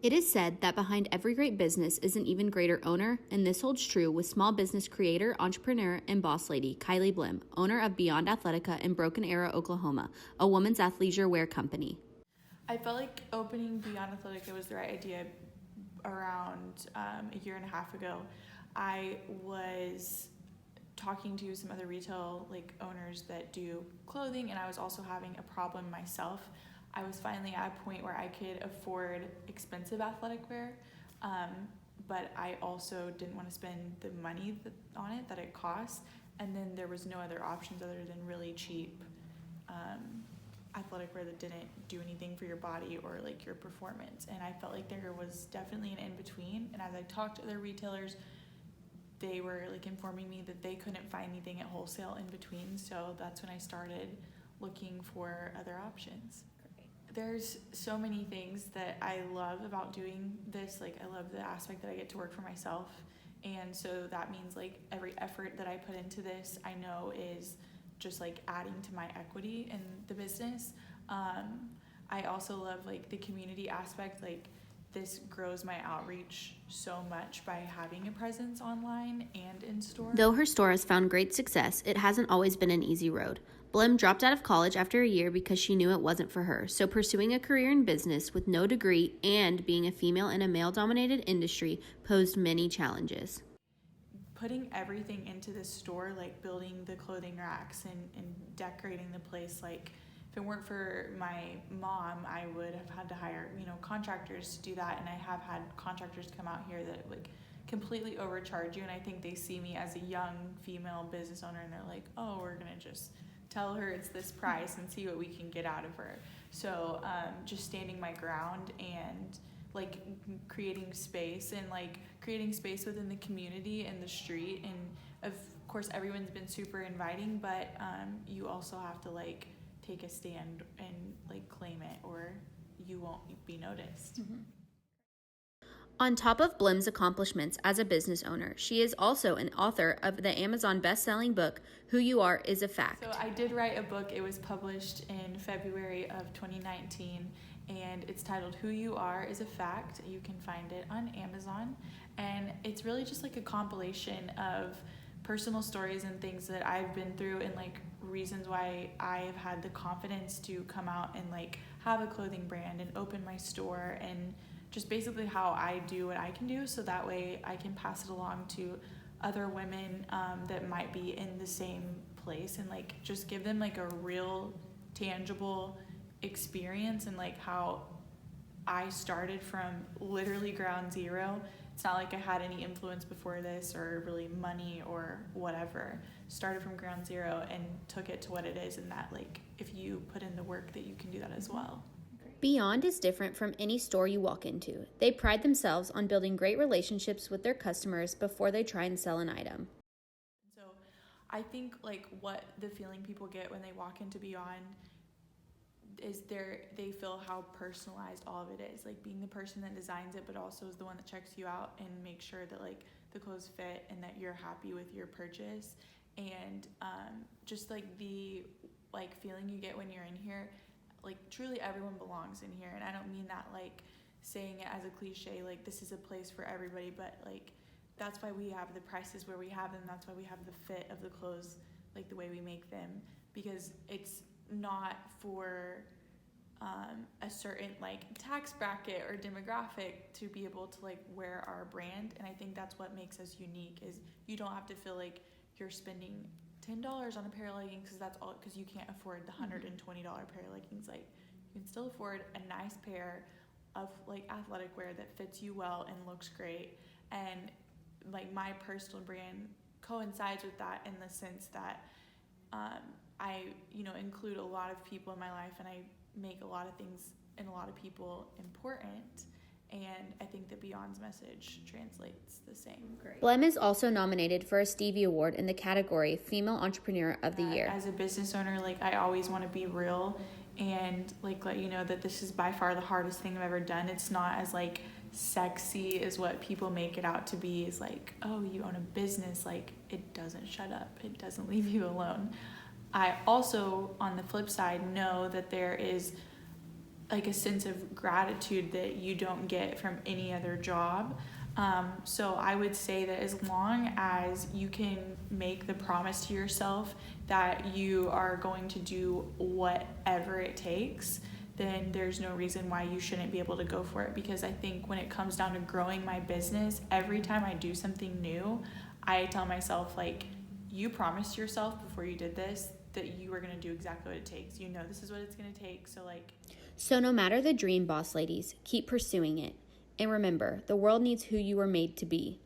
It is said that behind every great business is an even greater owner, and this holds true with small business creator, entrepreneur, and boss lady Kylee Blehm, owner of Beyond Athletica in Broken Arrow, Oklahoma, a women's athleisure wear company. I felt like opening Beyond Athletica was the right idea around a year and a half ago. I was talking to some other retail owners that do clothing, and I was also having a problem myself. I was finally at a point where I could afford expensive athletic wear, but I also didn't want to spend the money on it that it costs, and then there was no other options other than really cheap athletic wear that didn't do anything for your body or your performance. And I felt like there was definitely an in-between, and as I talked to other retailers, they were informing me that they couldn't find anything at wholesale in between, so that's when I started looking for other options. There's so many things that I love about doing this. I love the aspect that I get to work for myself, and so that means every effort that I put into this I know is just adding to my equity in the business. I also love the community aspect. This grows my outreach so much by having a presence online and in store. Though her store has found great success, it hasn't always been an easy road. Blehm dropped out of college after a year because she knew it wasn't for her, so pursuing a career in business with no degree and being a female in a male-dominated industry posed many challenges. Putting everything into this store, building the clothing racks and decorating the place, if it weren't for my mom, I would have had to hire, contractors to do that. And I have had contractors come out here that completely overcharge you. And I think they see me as a young female business owner and they're like, oh, we're going to just tell her it's this price and see what we can get out of her. So just standing my ground and creating space and creating space within the community and the street. And of course, everyone's been super inviting, but you also have to take a stand and claim it or you won't be noticed. Mm-hmm. On top of Blehm's accomplishments as a business owner, she is also an author of the Amazon best-selling book, Who You Are Is a Fact. So I did write a book. It was published in February of 2019, and it's titled Who You Are Is a Fact. You can find it on Amazon, and it's really just a compilation of personal stories and things that I've been through and reasons why I have had the confidence to come out and have a clothing brand and open my store, and just basically how I do what I can do so that way I can pass it along to other women that might be in the same place and just give them a real tangible experience and how I started from literally ground zero. It's not I had any influence before this or really money or whatever. Started from ground zero and took it to what it is, and that if you put in the work that you can do that as well. Beyond is different from any store you walk into. They pride themselves on building great relationships with their customers before they try and sell an item. So I think what the feeling people get when they walk into Beyond is they feel how personalized all of it is, being the person that designs it but also is the one that checks you out and makes sure that the clothes fit and that you're happy with your purchase. And just the feeling you get when you're in here, truly everyone belongs in here. And I don't mean that saying it as a cliche, this is a place for everybody, but that's why we have the prices where we have them. That's why we have the fit of the clothes the way we make them, because it's not for a certain tax bracket or demographic to be able to wear our brand. And I think that's what makes us unique, is you don't have to feel you're spending $10 on a pair of leggings because you can't afford the $120 pair of leggings. You can still afford a nice pair of athletic wear that fits you well and looks great. And my personal brand coincides with that in the sense that I include a lot of people in my life, and I make a lot of things and a lot of people important. And I think that Beyond's message translates the same. Great. Blehm is also nominated for a Stevie Award in the category Female Entrepreneur of the Year. As a business owner, I always want to be real and let you know that this is by far the hardest thing I've ever done. It's not as sexy as what people make it out to be. Is oh, you own a business. It doesn't shut up. It doesn't leave you alone. I also, on the flip side, know that there is like a sense of gratitude that you don't get from any other job. So I would say that as long as you can make the promise to yourself that you are going to do whatever it takes, then there's no reason why you shouldn't be able to go for it. Because I think when it comes down to growing my business, every time I do something new, I tell myself, like, you promised yourself before you did this that you were going to do exactly what it takes. You know this is what it's going to take. So no matter the dream, boss ladies, keep pursuing it. And remember, the world needs who you were made to be.